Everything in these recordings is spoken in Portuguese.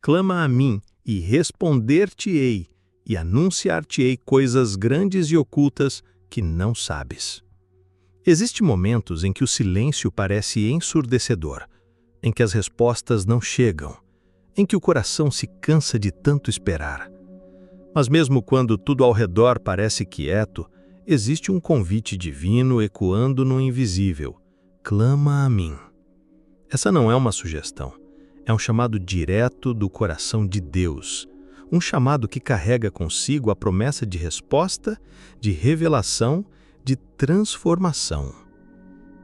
Clama a mim, e responder-te-ei, e anunciar-te-ei coisas grandes e ocultas que não sabes. Existem momentos em que o silêncio parece ensurdecedor, em que as respostas não chegam, em que o coração se cansa de tanto esperar. Mas mesmo quando tudo ao redor parece quieto, existe um convite divino ecoando no invisível. Clama a mim. Essa não é uma sugestão, é um chamado direto do coração de Deus, um chamado que carrega consigo a promessa de resposta, de revelação, de transformação.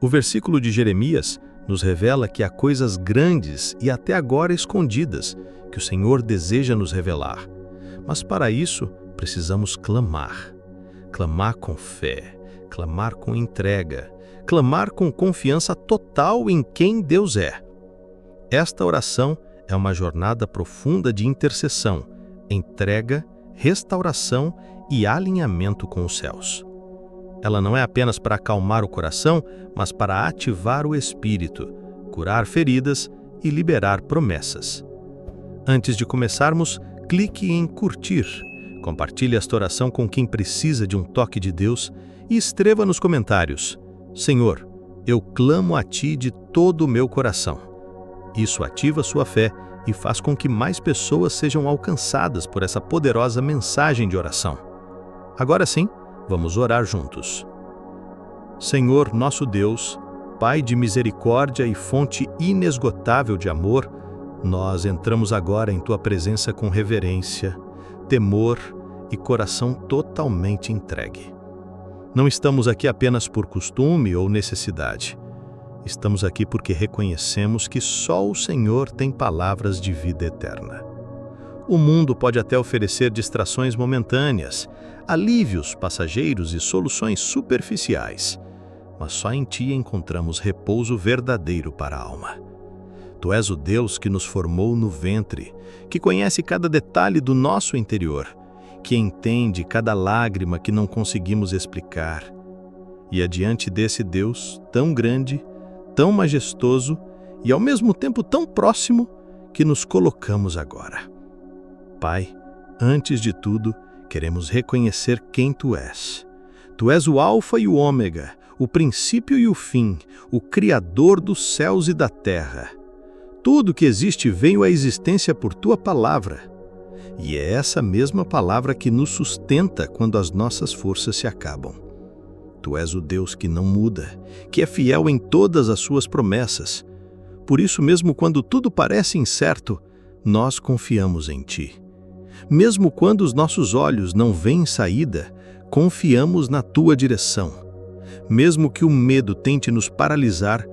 O versículo de Jeremias nos revela que há coisas grandes e até agora escondidas que o Senhor deseja nos revelar. Mas para isso, precisamos clamar. Clamar com fé, clamar com entrega, clamar com confiança total em quem Deus é. Esta oração é uma jornada profunda de intercessão, entrega, restauração e alinhamento com os céus. Ela não é apenas para acalmar o coração, mas para ativar o espírito, curar feridas e liberar promessas. Antes de começarmos, clique em curtir, compartilhe esta oração com quem precisa de um toque de Deus e escreva nos comentários: Senhor, eu clamo a Ti de todo o meu coração. Isso ativa sua fé e faz com que mais pessoas sejam alcançadas por essa poderosa mensagem de oração. Agora sim, vamos orar juntos. Senhor, nosso Deus, Pai de misericórdia e fonte inesgotável de amor, nós entramos agora em Tua presença com reverência, temor e coração totalmente entregue. Não estamos aqui apenas por costume ou necessidade. Estamos aqui porque reconhecemos que só o Senhor tem palavras de vida eterna. O mundo pode até oferecer distrações momentâneas, alívios passageiros e soluções superficiais, mas só em Ti encontramos repouso verdadeiro para a alma. Tu és o Deus que nos formou no ventre, que conhece cada detalhe do nosso interior, que entende cada lágrima que não conseguimos explicar. E é diante desse Deus tão grande, tão majestoso e ao mesmo tempo tão próximo que nos colocamos agora. Pai, antes de tudo, queremos reconhecer quem Tu és. Tu és o Alfa e o Ômega, o princípio e o fim, o Criador dos céus e da terra. Tudo que existe veio à existência por Tua palavra. E é essa mesma palavra que nos sustenta quando as nossas forças se acabam. Tu és o Deus que não muda, que é fiel em todas as suas promessas. Por isso, mesmo quando tudo parece incerto, nós confiamos em Ti. Mesmo quando os nossos olhos não veem saída, confiamos na Tua direção. Mesmo que o medo tente nos paralisar,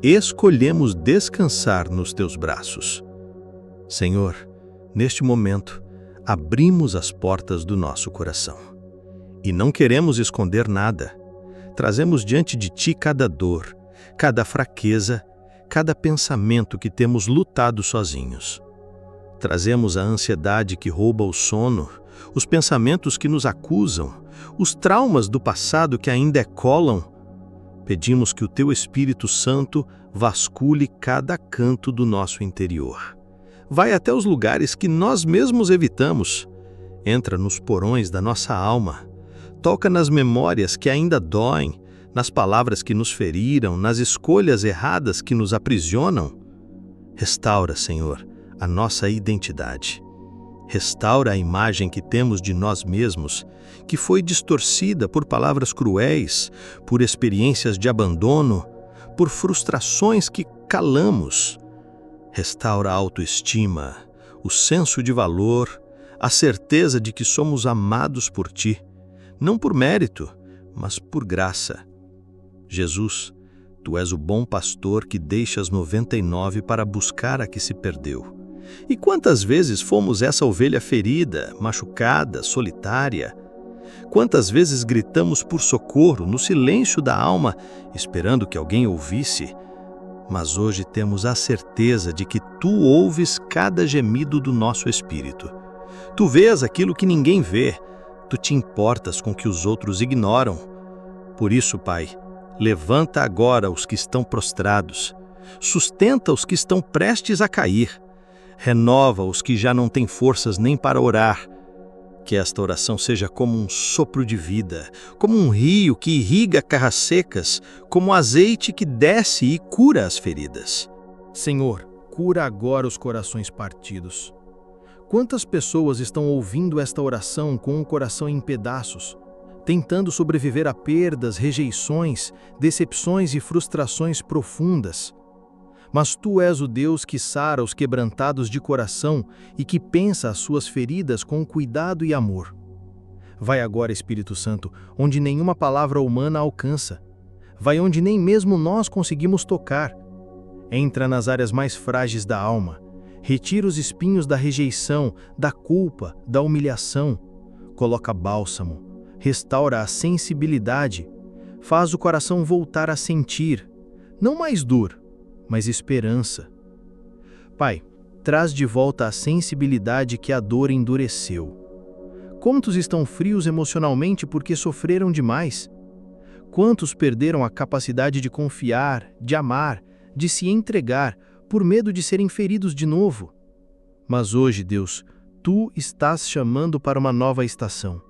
escolhemos descansar nos Teus braços. Senhor, neste momento, abrimos as portas do nosso coração. E não queremos esconder nada. Trazemos diante de Ti cada dor, cada fraqueza, cada pensamento que temos lutado sozinhos. Trazemos a ansiedade que rouba o sono, os pensamentos que nos acusam, os traumas do passado que ainda ecoam. Pedimos que o Teu Espírito Santo vasculhe cada canto do nosso interior. Vai até os lugares que nós mesmos evitamos. Entra nos porões da nossa alma. Toca nas memórias que ainda doem, nas palavras que nos feriram, nas escolhas erradas que nos aprisionam. Restaura, Senhor, a nossa identidade. Restaura a imagem que temos de nós mesmos, que foi distorcida por palavras cruéis, por experiências de abandono, por frustrações que calamos. Restaura a autoestima, o senso de valor, a certeza de que somos amados por Ti, não por mérito, mas por graça. Jesus, Tu és o bom pastor que deixa as 99 para buscar a que se perdeu. E quantas vezes fomos essa ovelha ferida, machucada, solitária? Quantas vezes gritamos por socorro no silêncio da alma, esperando que alguém ouvisse? Mas hoje temos a certeza de que Tu ouves cada gemido do nosso espírito. Tu vês aquilo que ninguém vê. Tu te importas com o que os outros ignoram. Por isso, Pai, levanta agora os que estão prostrados. Sustenta os que estão prestes a cair. renova os que já não têm forças nem para orar. Que esta oração seja como um sopro de vida, como um rio que irriga terras secas, como azeite que desce e cura as feridas. Senhor, cura agora os corações partidos. Quantas pessoas estão ouvindo esta oração com o coração em pedaços, tentando sobreviver a perdas, rejeições, decepções e frustrações profundas? Mas Tu és o Deus que sara os quebrantados de coração e que pensa as suas feridas com cuidado e amor. Vai agora, Espírito Santo, onde nenhuma palavra humana alcança. Vai onde nem mesmo nós conseguimos tocar. Entra nas áreas mais frágeis da alma. Retira os espinhos da rejeição, da culpa, da humilhação. Coloca bálsamo. Restaura a sensibilidade. Faz o coração voltar a sentir. Não mais dor, mas esperança. Pai, traz de volta a sensibilidade que a dor endureceu. Quantos estão frios emocionalmente porque sofreram demais? Quantos perderam a capacidade de confiar, de amar, de se entregar, por medo de serem feridos de novo? Mas hoje, Deus, Tu estás chamando para uma nova estação.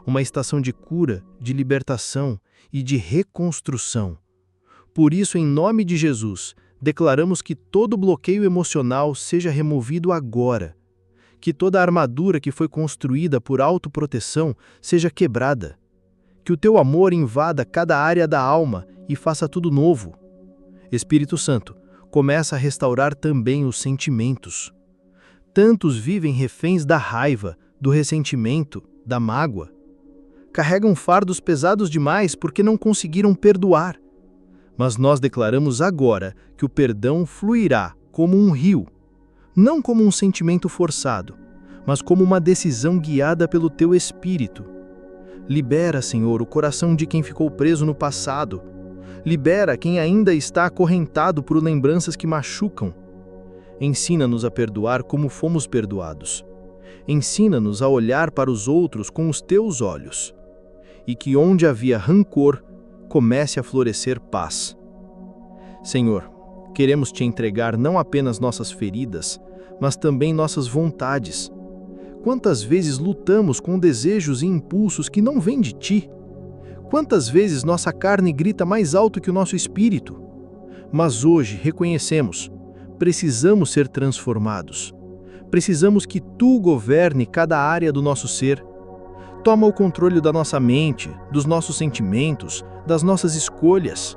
Uma estação de cura, de libertação e de reconstrução. Por isso, em nome de Jesus, declaramos que todo bloqueio emocional seja removido agora. Que toda a armadura que foi construída por autoproteção seja quebrada. Que o Teu amor invada cada área da alma e faça tudo novo. Espírito Santo, começa a restaurar também os sentimentos. Tantos vivem reféns da raiva, do ressentimento, da mágoa. Carregam fardos pesados demais porque não conseguiram perdoar. Mas nós declaramos agora que o perdão fluirá como um rio, não como um sentimento forçado, mas como uma decisão guiada pelo Teu Espírito. Libera, Senhor, o coração de quem ficou preso no passado. Libera quem ainda está acorrentado por lembranças que machucam. Ensina-nos a perdoar como fomos perdoados. Ensina-nos a olhar para os outros com os Teus olhos. E que onde havia rancor, comece a florescer paz. Senhor, queremos Te entregar não apenas nossas feridas, mas também nossas vontades. Quantas vezes lutamos com desejos e impulsos que não vêm de Ti? Quantas vezes nossa carne grita mais alto que o nosso espírito? Mas hoje reconhecemos, precisamos ser transformados. Precisamos que Tu governe cada área do nosso ser. Toma o controle da nossa mente, dos nossos sentimentos, das nossas escolhas.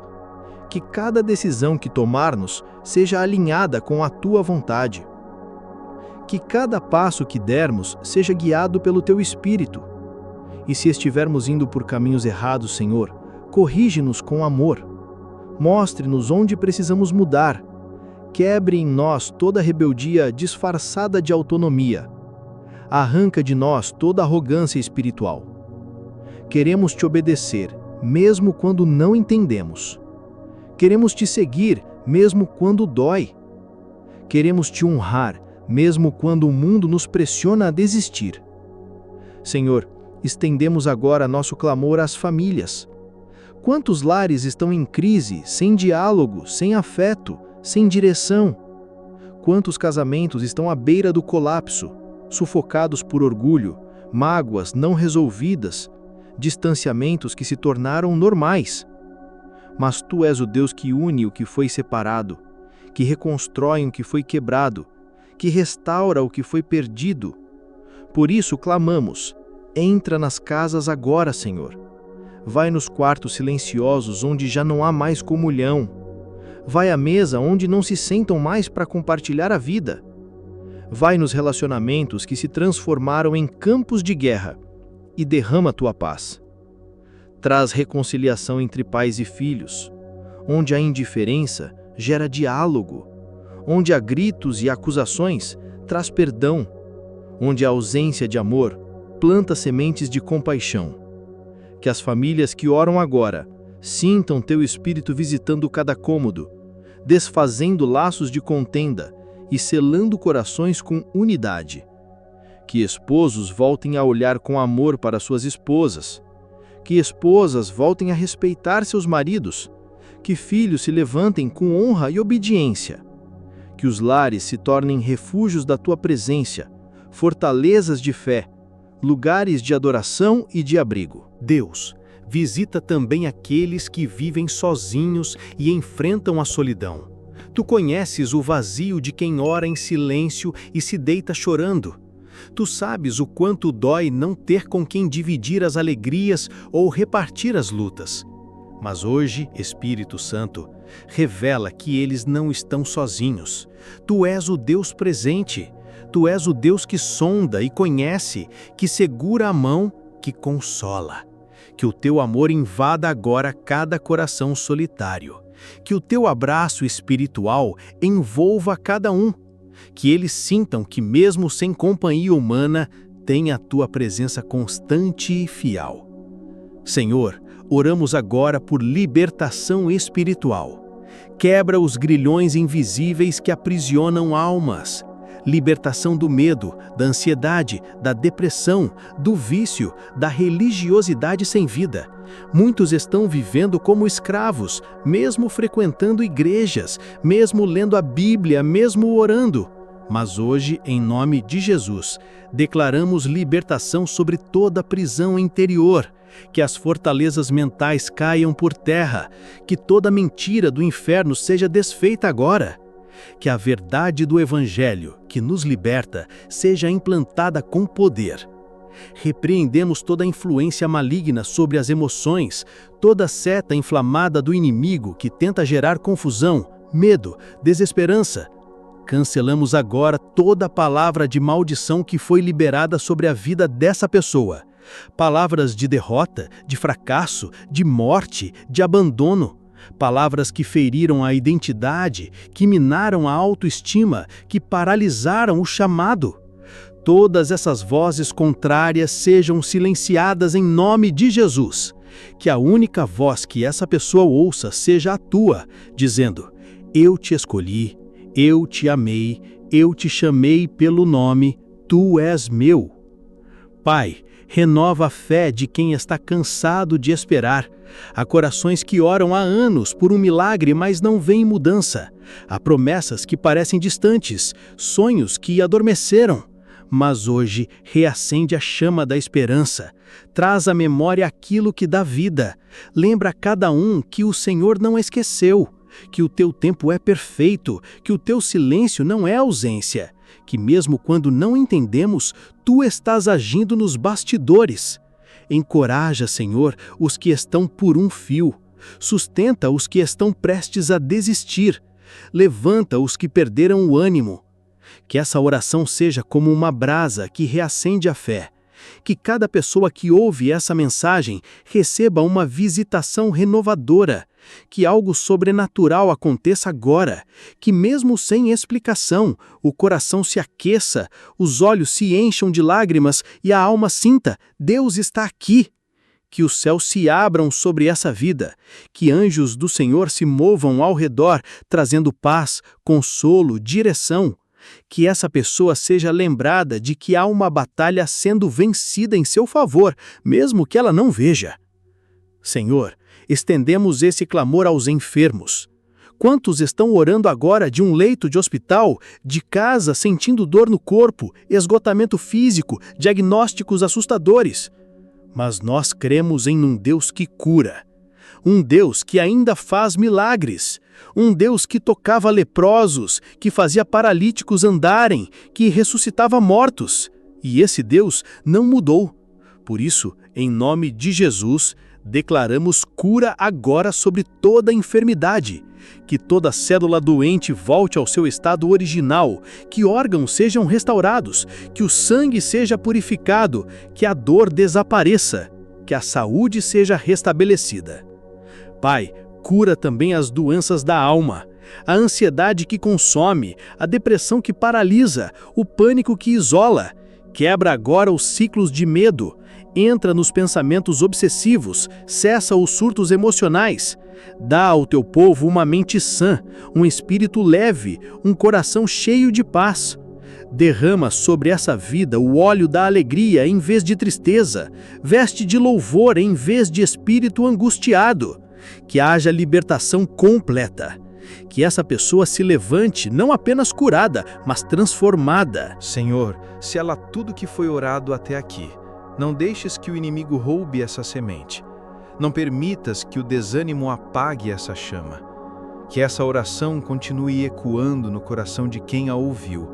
Que cada decisão que tomarmos seja alinhada com a Tua vontade. Que cada passo que dermos seja guiado pelo Teu Espírito. E se estivermos indo por caminhos errados, Senhor, corrige-nos com amor. Mostre-nos onde precisamos mudar. Quebre em nós toda rebeldia disfarçada de autonomia. Arranca de nós toda arrogância espiritual. Queremos Te obedecer, mesmo quando não entendemos. Queremos Te seguir, mesmo quando dói. Queremos Te honrar, mesmo quando o mundo nos pressiona a desistir. Senhor, estendemos agora nosso clamor às famílias. Quantos lares estão em crise, sem diálogo, sem afeto, sem direção? Quantos casamentos estão à beira do colapso, sufocados por orgulho, mágoas não resolvidas, distanciamentos que se tornaram normais? Mas Tu és o Deus que une o que foi separado, que reconstrói o que foi quebrado, que restaura o que foi perdido. Por isso clamamos, entra nas casas agora, Senhor. Vai nos quartos silenciosos onde já não há mais comunhão. Vai à mesa onde não se sentam mais para compartilhar a vida. Vai nos relacionamentos que se transformaram em campos de guerra e derrama Tua paz. Traz reconciliação entre pais e filhos, onde a indiferença gera diálogo, onde há gritos e acusações, traz perdão, onde a ausência de amor planta sementes de compaixão. Que as famílias que oram agora sintam Teu Espírito visitando cada cômodo, desfazendo laços de contenda e selando corações com unidade. Que esposos voltem a olhar com amor para suas esposas. Que esposas voltem a respeitar seus maridos. Que filhos se levantem com honra e obediência. Que os lares se tornem refúgios da tua presença, fortalezas de fé, lugares de adoração e de abrigo. Deus, visita também aqueles que vivem sozinhos e enfrentam a solidão. Tu conheces o vazio de quem ora em silêncio e se deita chorando. Tu sabes o quanto dói não ter com quem dividir as alegrias ou repartir as lutas. Mas hoje, Espírito Santo, revela que eles não estão sozinhos. Tu és o Deus presente. Tu és o Deus que sonda e conhece, que segura a mão, que consola. Que o teu amor invada agora cada coração solitário. Que o teu abraço espiritual envolva cada um. Que eles sintam que mesmo sem companhia humana, tem a tua presença constante e fiel. Senhor, oramos agora por libertação espiritual. Quebra os grilhões invisíveis que aprisionam almas. Libertação do medo, da ansiedade, da depressão, do vício, da religiosidade sem vida. Muitos estão vivendo como escravos, mesmo frequentando igrejas, mesmo lendo a Bíblia, mesmo orando. Mas hoje, em nome de Jesus, declaramos libertação sobre toda prisão interior. Que as fortalezas mentais caiam por terra, que toda mentira do inferno seja desfeita agora. Que a verdade do Evangelho, que nos liberta, seja implantada com poder. Repreendemos toda influência maligna sobre as emoções, toda seta inflamada do inimigo que tenta gerar confusão, medo, desesperança. Cancelamos agora toda palavra de maldição que foi liberada sobre a vida dessa pessoa. Palavras de derrota, de fracasso, de morte, de abandono. Palavras que feriram a identidade, que minaram a autoestima, que paralisaram o chamado. Todas essas vozes contrárias sejam silenciadas em nome de Jesus. Que a única voz que essa pessoa ouça seja a tua, dizendo: eu te escolhi, eu te amei, eu te chamei pelo nome, tu és meu. Pai, renova a fé de quem está cansado de esperar. Há corações que oram há anos por um milagre, mas não veem mudança. Há promessas que parecem distantes, sonhos que adormeceram. Mas hoje reacende a chama da esperança. Traz à memória aquilo que dá vida. Lembra a cada um que o Senhor não esqueceu, que o teu tempo é perfeito, que o teu silêncio não é ausência, que mesmo quando não entendemos, tu estás agindo nos bastidores. Encoraja, Senhor, os que estão por um fio. Sustenta os que estão prestes a desistir. Levanta os que perderam o ânimo. Que essa oração seja como uma brasa que reacende a fé. Que cada pessoa que ouve essa mensagem receba uma visitação renovadora. Que algo sobrenatural aconteça agora. Que mesmo sem explicação, o coração se aqueça, os olhos se encham de lágrimas e a alma sinta: Deus está aqui. Que os céus se abram sobre essa vida. Que anjos do Senhor se movam ao redor, trazendo paz, consolo, direção. Que essa pessoa seja lembrada de que há uma batalha sendo vencida em seu favor, mesmo que ela não veja. Senhor, estendemos esse clamor aos enfermos. Quantos estão orando agora de um leito de hospital, de casa sentindo dor no corpo, esgotamento físico, diagnósticos assustadores? Mas nós cremos em um Deus que cura. Um Deus que ainda faz milagres. Um Deus que tocava leprosos, que fazia paralíticos andarem, que ressuscitava mortos. E esse Deus não mudou. Por isso, em nome de Jesus, declaramos cura agora sobre toda enfermidade. Que toda célula doente volte ao seu estado original, que órgãos sejam restaurados, que o sangue seja purificado, que a dor desapareça, que a saúde seja restabelecida. Pai, cura também as doenças da alma, a ansiedade que consome, a depressão que paralisa, o pânico que isola. Quebra agora os ciclos de medo, entra nos pensamentos obsessivos, cessa os surtos emocionais. Dá ao teu povo uma mente sã, um espírito leve, um coração cheio de paz. Derrama sobre essa vida o óleo da alegria em vez de tristeza, veste de louvor em vez de espírito angustiado. Que haja libertação completa. Que essa pessoa se levante não apenas curada, mas transformada. Senhor, sela tudo que foi orado até aqui. Não deixes que o inimigo roube essa semente. Não permitas que o desânimo apague essa chama. Que essa oração continue ecoando no coração de quem a ouviu.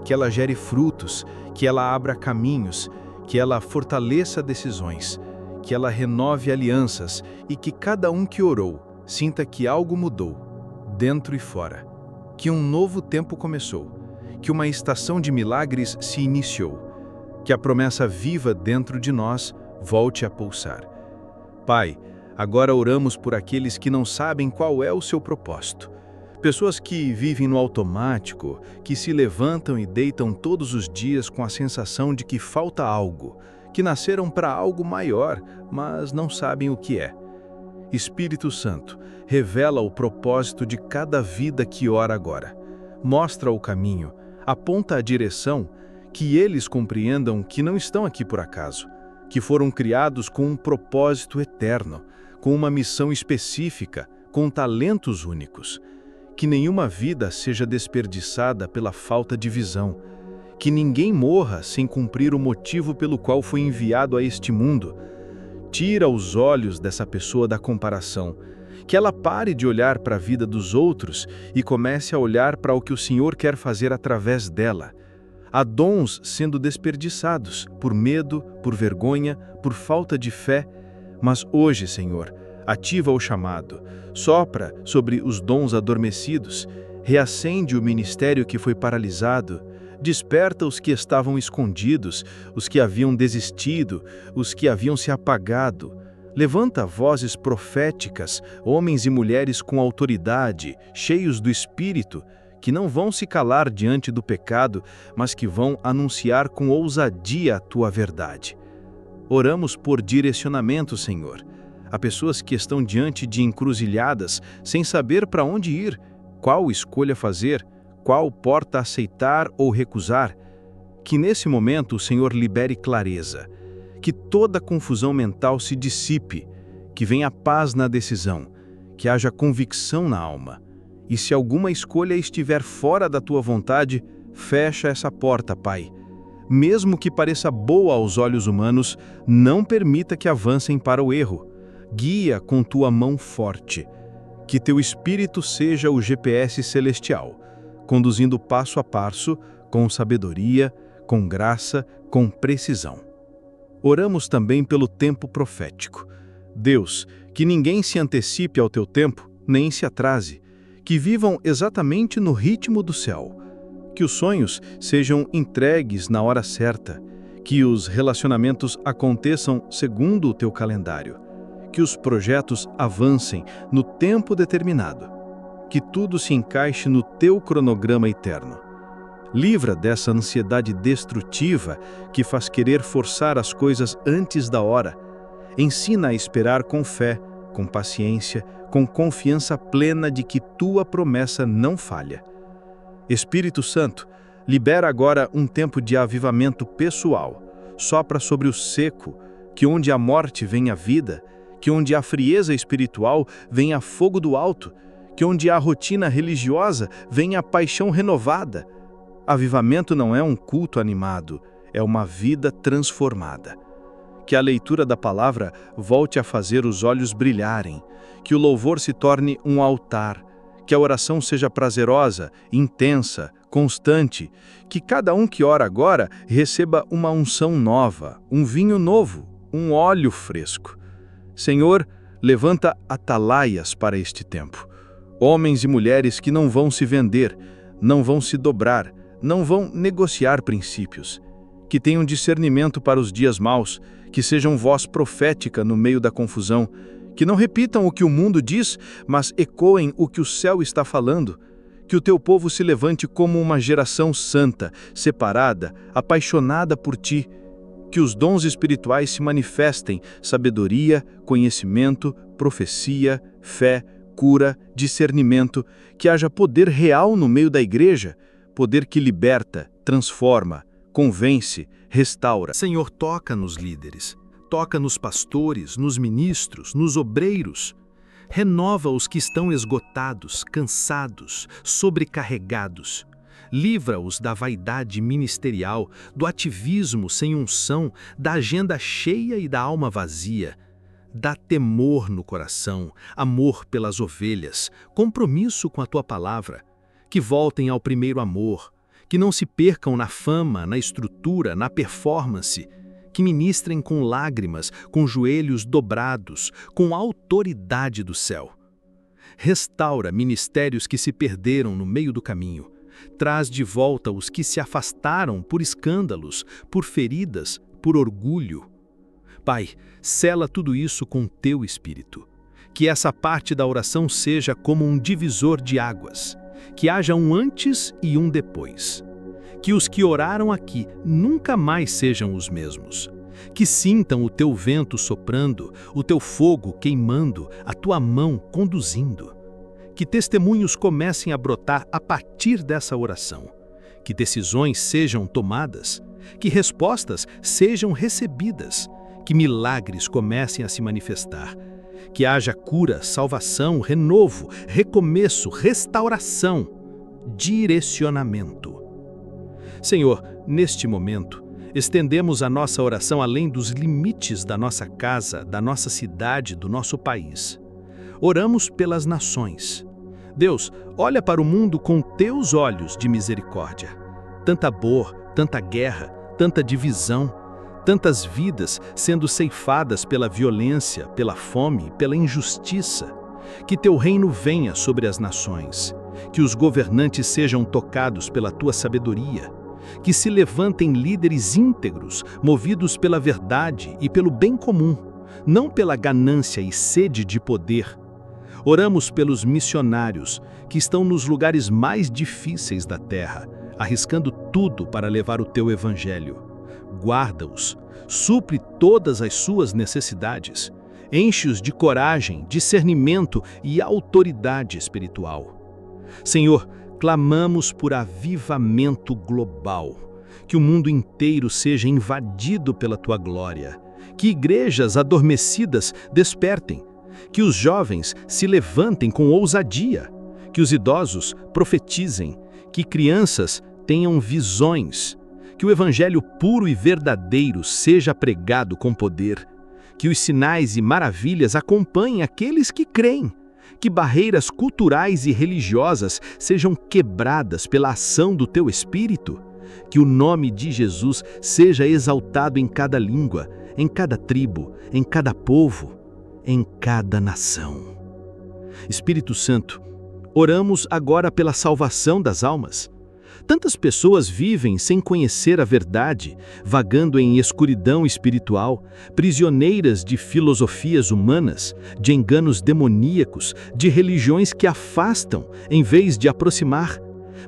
Que ela gere frutos, que ela abra caminhos, que ela fortaleça decisões, que ela renove alianças e que cada um que orou sinta que algo mudou, dentro e fora. Que um novo tempo começou, que uma estação de milagres se iniciou, que a promessa viva dentro de nós volte a pulsar. Pai, agora oramos por aqueles que não sabem qual é o seu propósito. Pessoas que vivem no automático, que se levantam e deitam todos os dias com a sensação de que falta algo, que nasceram para algo maior, mas não sabem o que é. Espírito Santo, revela o propósito de cada vida que ora agora. Mostra o caminho, aponta a direção, que eles compreendam que não estão aqui por acaso, que foram criados com um propósito eterno, com uma missão específica, com talentos únicos. Que nenhuma vida seja desperdiçada pela falta de visão. Que ninguém morra sem cumprir o motivo pelo qual foi enviado a este mundo. Tira os olhos dessa pessoa da comparação. Que ela pare de olhar para a vida dos outros e comece a olhar para o que o Senhor quer fazer através dela. Há dons sendo desperdiçados por medo, por vergonha, por falta de fé. Mas hoje, Senhor, ativa o chamado, sopra sobre os dons adormecidos, reacende o ministério que foi paralisado, desperta os que estavam escondidos, os que haviam desistido, os que haviam se apagado. Levanta vozes proféticas, homens e mulheres com autoridade, cheios do Espírito, que não vão se calar diante do pecado, mas que vão anunciar com ousadia a Tua verdade. Oramos por direcionamento, Senhor. Há pessoas que estão diante de encruzilhadas, sem saber para onde ir, qual escolha fazer, qual porta aceitar ou recusar. Que nesse momento o Senhor libere clareza, que toda confusão mental se dissipe, que venha paz na decisão, que haja convicção na alma. E se alguma escolha estiver fora da Tua vontade, fecha essa porta, Pai. Mesmo que pareça boa aos olhos humanos, não permita que avancem para o erro. Guia com Tua mão forte. Que Teu Espírito seja o GPS celestial, conduzindo passo a passo, com sabedoria, com graça, com precisão. Oramos também pelo tempo profético. Deus, que ninguém se antecipe ao Teu tempo, nem se atrase. Que vivam exatamente no ritmo do céu. Que os sonhos sejam entregues na hora certa. Que os relacionamentos aconteçam segundo o Teu calendário. Que os projetos avancem no tempo determinado. Que tudo se encaixe no Teu cronograma eterno. Livra dessa ansiedade destrutiva que faz querer forçar as coisas antes da hora. Ensina a esperar com fé, com paciência, com confiança plena de que Tua promessa não falha. Espírito Santo, libera agora um tempo de avivamento pessoal. Sopra sobre o seco, que onde a morte vem a vida, que onde há frieza espiritual venha fogo do alto, que onde há rotina religiosa venha a paixão renovada. Avivamento não é um culto animado, é uma vida transformada. Que a leitura da palavra volte a fazer os olhos brilharem, que o louvor se torne um altar, que a oração seja prazerosa, intensa, constante, que cada um que ora agora receba uma unção nova, um vinho novo, um óleo fresco. Senhor, levanta atalaias para este tempo. Homens e mulheres que não vão se vender, não vão se dobrar, não vão negociar princípios. Que tenham discernimento para os dias maus, que sejam voz profética no meio da confusão, que não repitam o que o mundo diz, mas ecoem o que o céu está falando. Que o Teu povo se levante como uma geração santa, separada, apaixonada por Ti. Que os dons espirituais se manifestem, sabedoria, conhecimento, profecia, fé, cura, discernimento, que haja poder real no meio da igreja, poder que liberta, transforma, convence, restaura. Senhor, toca nos líderes, toca nos pastores, nos ministros, nos obreiros. Renova os que estão esgotados, cansados, sobrecarregados. Livra-os da vaidade ministerial, do ativismo sem unção, da agenda cheia e da alma vazia. Dá temor no coração, amor pelas ovelhas, compromisso com a tua palavra. Que voltem ao primeiro amor, que não se percam na fama, na estrutura, na performance, que ministrem com lágrimas, com joelhos dobrados, com a autoridade do céu. Restaura ministérios que se perderam no meio do caminho. Traz de volta os que se afastaram por escândalos, por feridas, por orgulho. Pai, sela tudo isso com teu Espírito. Que essa parte da oração seja como um divisor de águas. Que haja um antes e um depois. Que os que oraram aqui nunca mais sejam os mesmos. Que sintam o teu vento soprando, o teu fogo queimando, a tua mão conduzindo. Que testemunhos comecem a brotar a partir dessa oração. Que decisões sejam tomadas. Que respostas sejam recebidas. Que milagres comecem a se manifestar. Que haja cura, salvação, renovo, recomeço, restauração, direcionamento. Senhor, neste momento, estendemos a nossa oração além dos limites da nossa casa, da nossa cidade, do nosso país. Oramos pelas nações. Deus, olha para o mundo com teus olhos de misericórdia. Tanta dor, tanta guerra, tanta divisão, tantas vidas sendo ceifadas pela violência, pela fome, pela injustiça. Que teu reino venha sobre as nações. Que os governantes sejam tocados pela tua sabedoria. Que se levantem líderes íntegros, movidos pela verdade e pelo bem comum, não pela ganância e sede de poder. Oramos pelos missionários que estão nos lugares mais difíceis da terra, arriscando tudo para levar o teu evangelho. Guarda-os, supre todas as suas necessidades, enche-os de coragem, discernimento e autoridade espiritual. Senhor, clamamos por avivamento global, que o mundo inteiro seja invadido pela tua glória, que igrejas adormecidas despertem, que os jovens se levantem com ousadia, que os idosos profetizem, que crianças tenham visões, que o evangelho puro e verdadeiro seja pregado com poder, que os sinais e maravilhas acompanhem aqueles que creem, que barreiras culturais e religiosas sejam quebradas pela ação do teu Espírito, que o nome de Jesus seja exaltado em cada língua, em cada tribo, em cada povo, em cada nação. Espírito Santo, oramos agora pela salvação das almas. Tantas pessoas vivem sem conhecer a verdade, vagando em escuridão espiritual, prisioneiras de filosofias humanas, de enganos demoníacos, de religiões que afastam em vez de aproximar.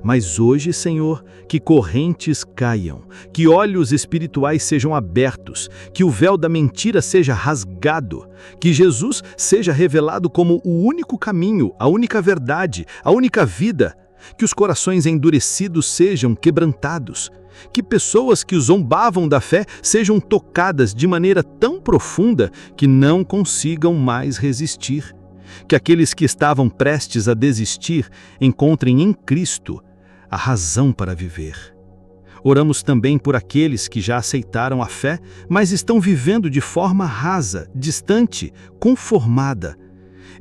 Mas hoje, Senhor, que correntes caiam, que olhos espirituais sejam abertos, que o véu da mentira seja rasgado, que Jesus seja revelado como o único caminho, a única verdade, a única vida, que os corações endurecidos sejam quebrantados, que pessoas que zombavam da fé sejam tocadas de maneira tão profunda que não consigam mais resistir. Que aqueles que estavam prestes a desistir encontrem em Cristo a razão para viver. Oramos também por aqueles que já aceitaram a fé, mas estão vivendo de forma rasa, distante, conformada.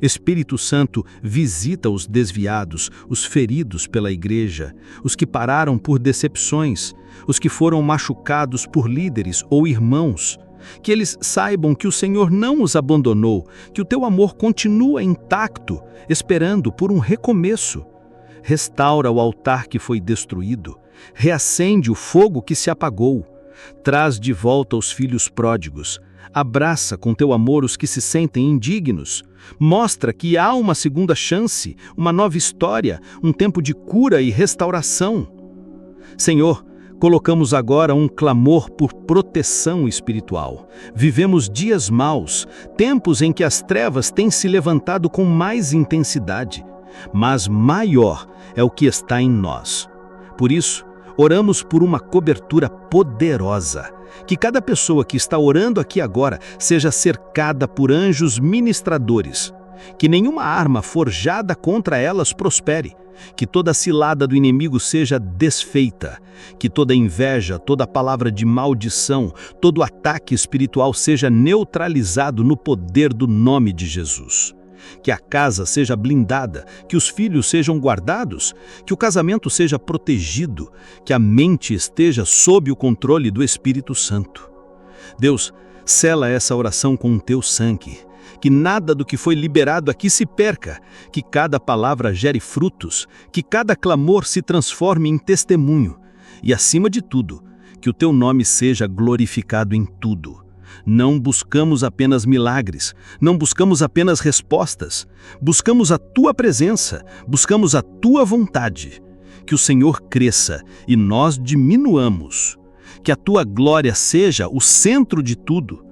Espírito Santo, visita os desviados, os feridos pela igreja, os que pararam por decepções, os que foram machucados por líderes ou irmãos. Que eles saibam que o Senhor não os abandonou, que o teu amor continua intacto, esperando por um recomeço. Restaura o altar que foi destruído, reacende o fogo que se apagou, traz de volta os filhos pródigos, abraça com teu amor os que se sentem indignos, mostra que há uma segunda chance, uma nova história, um tempo de cura e restauração. Senhor, colocamos agora um clamor por proteção espiritual. Vivemos dias maus, tempos em que as trevas têm se levantado com mais intensidade, mas maior é o que está em nós. Por isso, oramos por uma cobertura poderosa, que cada pessoa que está orando aqui agora seja cercada por anjos ministradores, Que nenhuma arma forjada contra elas prospere. Que toda cilada do inimigo seja desfeita. Que toda inveja, toda palavra de maldição, todo ataque espiritual seja neutralizado no poder do nome de Jesus. Que a casa seja blindada, que os filhos sejam guardados, que o casamento seja protegido, que a mente esteja sob o controle do Espírito Santo. Deus, sela essa oração com o teu sangue. Que nada do que foi liberado aqui se perca, que cada palavra gere frutos, que cada clamor se transforme em testemunho. E, acima de tudo, que o teu nome seja glorificado em tudo. Não buscamos apenas milagres, não buscamos apenas respostas, buscamos a tua presença, buscamos a tua vontade. Que o Senhor cresça e nós diminuamos. Que a tua glória seja o centro de tudo.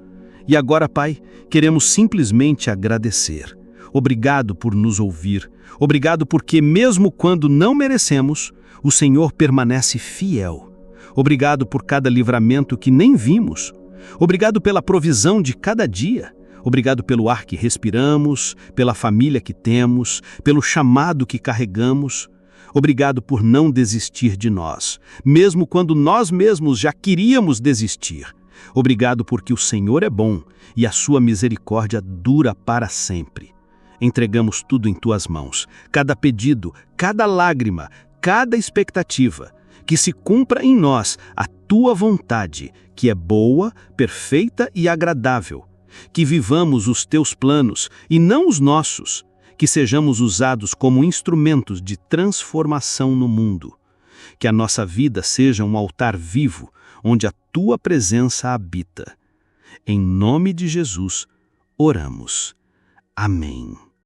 E agora, Pai, queremos simplesmente agradecer. Obrigado por nos ouvir. Obrigado porque, mesmo quando não merecemos, o Senhor permanece fiel. Obrigado por cada livramento que nem vimos. Obrigado pela provisão de cada dia. Obrigado pelo ar que respiramos, pela família que temos, pelo chamado que carregamos. Obrigado por não desistir de nós, mesmo quando nós mesmos já queríamos desistir. Obrigado porque o Senhor é bom e a sua misericórdia dura para sempre. Entregamos tudo em tuas mãos, cada pedido, cada lágrima, cada expectativa. Que se cumpra em nós a tua vontade, que é boa, perfeita e agradável. Que vivamos os teus planos e não os nossos. Que sejamos usados como instrumentos de transformação no mundo. Que a nossa vida seja um altar vivo, onde a tua presença habita. Em nome de Jesus, oramos. Amém.